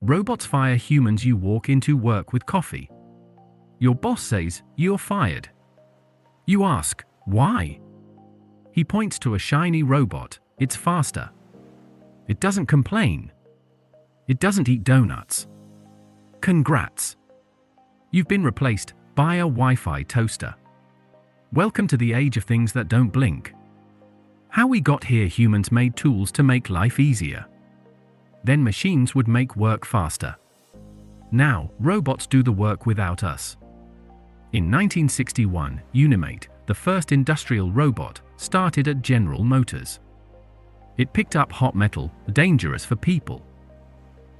Robots fire humans. You walk into work with coffee. Your boss says, "You're fired." You ask, "Why?" He points to a shiny robot. It's faster. It doesn't complain. It doesn't eat donuts. Congrats. You've been replaced by a Wi-Fi toaster. Welcome to the age of things that don't blink. How we got here: humans made tools to make life easier. Then machines would make work faster. Now, robots do the work without us. In 1961, Unimate, the first industrial robot, started at General Motors. It picked up hot metal, dangerous for people.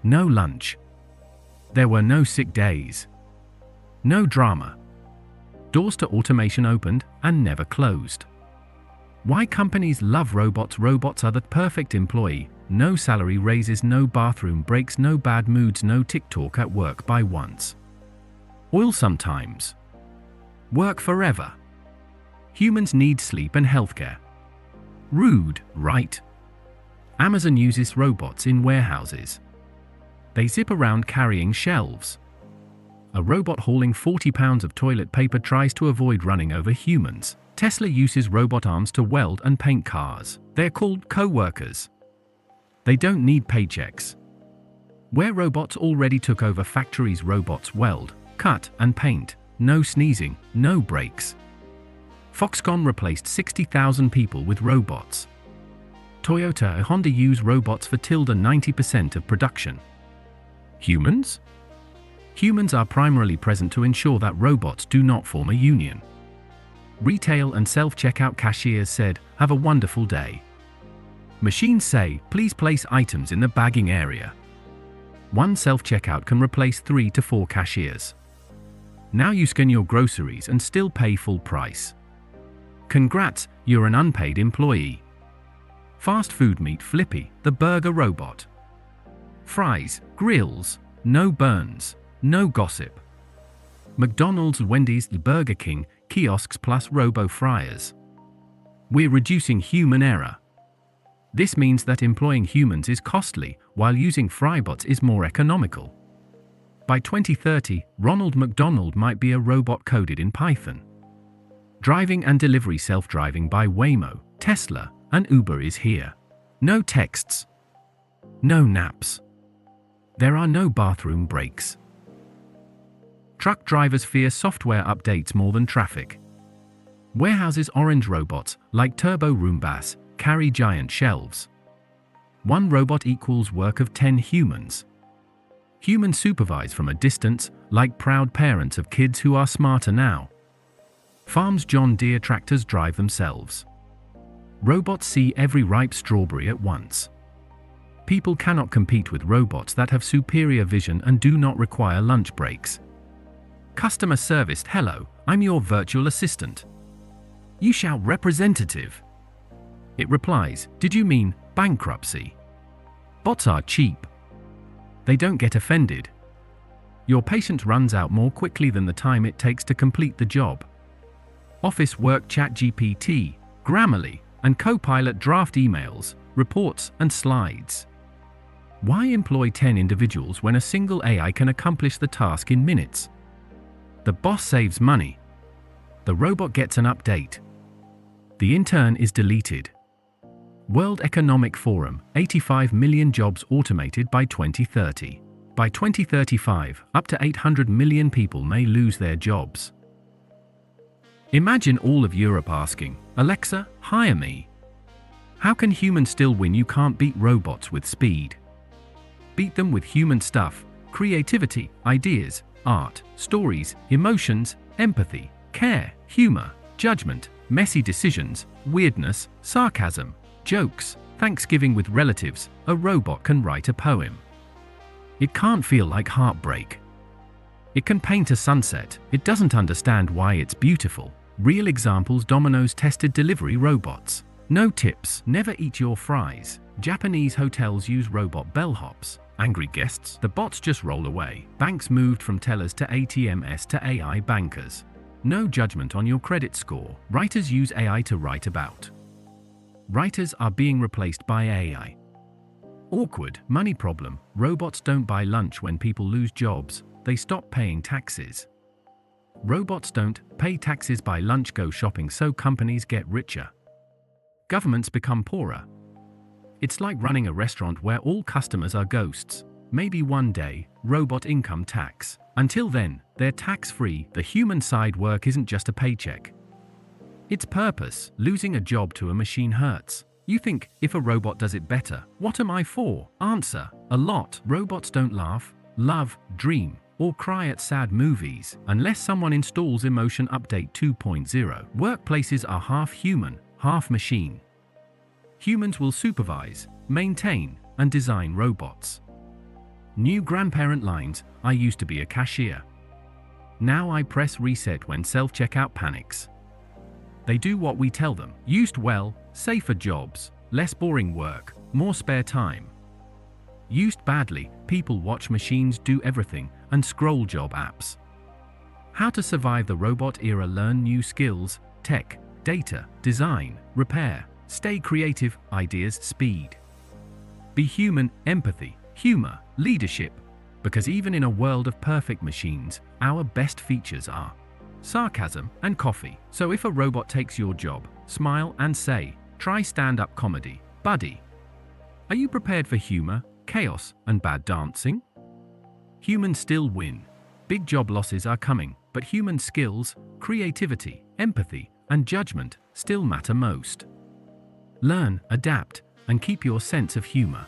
No lunch. There were no sick days. No drama. Doors to automation opened and never closed. Why companies love robots? Robots are the perfect employee. No salary raises, no bathroom breaks, no bad moods, no TikTok at work by once. Oil sometimes. Work forever. Humans need sleep and healthcare. Rude, right? Amazon uses robots in warehouses. They zip around carrying shelves. A robot hauling 40 pounds of toilet paper tries to avoid running over humans. Tesla uses robot arms to weld and paint cars. They're called co-workers. They don't need paychecks. Where robots already took over factories, robots weld, cut, and paint. No sneezing, no breaks. Foxconn replaced 60,000 people with robots. Toyota and Honda use robots for 90% of production. Humans? Humans are primarily present to ensure that robots do not form a union. Retail and self-checkout cashiers said, "Have a wonderful day." Machines say, "Please place items in the bagging area." One self-checkout can replace 3 to 4 cashiers. Now you scan your groceries and still pay full price. Congrats, you're an unpaid employee. Fast food meet Flippy, the burger robot. Fries, grills, no burns, no gossip. McDonald's, Wendy's, Burger King, kiosks plus robo-fryers. We're reducing human error. This means that employing humans is costly, while using frybots is more economical. By 2030, Ronald McDonald might be a robot coded in Python. Driving and delivery self-driving by Waymo, Tesla, and Uber is here. No texts. No naps. There are no bathroom breaks. Truck drivers fear software updates more than traffic. Warehouses, orange robots, like Turbo Roombas, carry giant shelves. One robot equals work of 10 humans. Humans supervise from a distance, like proud parents of kids who are smarter now. Farms, John Deere tractors drive themselves. Robots see every ripe strawberry at once. People cannot compete with robots that have superior vision and do not require lunch breaks. Customer service, "Hello, I'm your virtual assistant." You shout, "Representative." It replies, "Did you mean bankruptcy?" Bots are cheap. They don't get offended. Your patience runs out more quickly than the time it takes to complete the job. Office work, ChatGPT, Grammarly, and Copilot draft emails, reports, and slides. Why employ 10 individuals when a single AI can accomplish the task in minutes? The boss saves money. The robot gets an update. The intern is deleted. World Economic Forum, 85 million jobs automated by 2030. By 2035, up to 800 million people may lose their jobs. Imagine all of Europe asking, "Alexa, hire me." How can humans still win? You can't beat robots with speed. Beat them with human stuff, creativity, ideas, art, stories, emotions, empathy, care, humor, judgment, messy decisions, weirdness, sarcasm, jokes, Thanksgiving with relatives. A robot can write a poem. It can't feel like heartbreak. It can paint a sunset. It doesn't understand why it's beautiful. Real examples: Domino's tested delivery robots. No tips, never eat your fries. Japanese hotels use robot bellhops. Angry guests, the bots just roll away. Banks moved from tellers to ATMs to AI bankers. No judgment on your credit score. Writers use AI to write about. Writers are being replaced by AI. Awkward money problem. Robots don't buy lunch when people lose jobs. They stop paying taxes. Robots don't pay taxes, buy lunch, go shopping, so companies get richer. Governments become poorer. It's like running a restaurant where all customers are ghosts. Maybe one day, robot income tax. Until then, they're tax-free. The human side work isn't just a paycheck. It's purpose. Losing a job to a machine hurts. You think, if a robot does it better, what am I for? Answer: a lot. Robots don't laugh, love, dream, or cry at sad movies unless someone installs Emotion Update 2.0. Workplaces are half human, half machine. Humans will supervise, maintain, and design robots. New grandparent lines: I used to be a cashier. Now I press reset when self-checkout panics. They do what we tell them. Used well, safer jobs, less boring work, more spare time. Used badly, people watch machines do everything and scroll job apps. How to survive the robot era: learn new skills, tech, data, design, repair, stay creative, ideas, speed. Be human, empathy, humor, leadership. Because even in a world of perfect machines, our best features are sarcasm and coffee. So if a robot takes your job, smile and say, try stand-up comedy, buddy. Are you prepared for humor, chaos, and bad dancing? Humans still win. Big job losses are coming, but human skills, creativity, empathy, and judgment still matter most. Learn, adapt, and keep your sense of humor.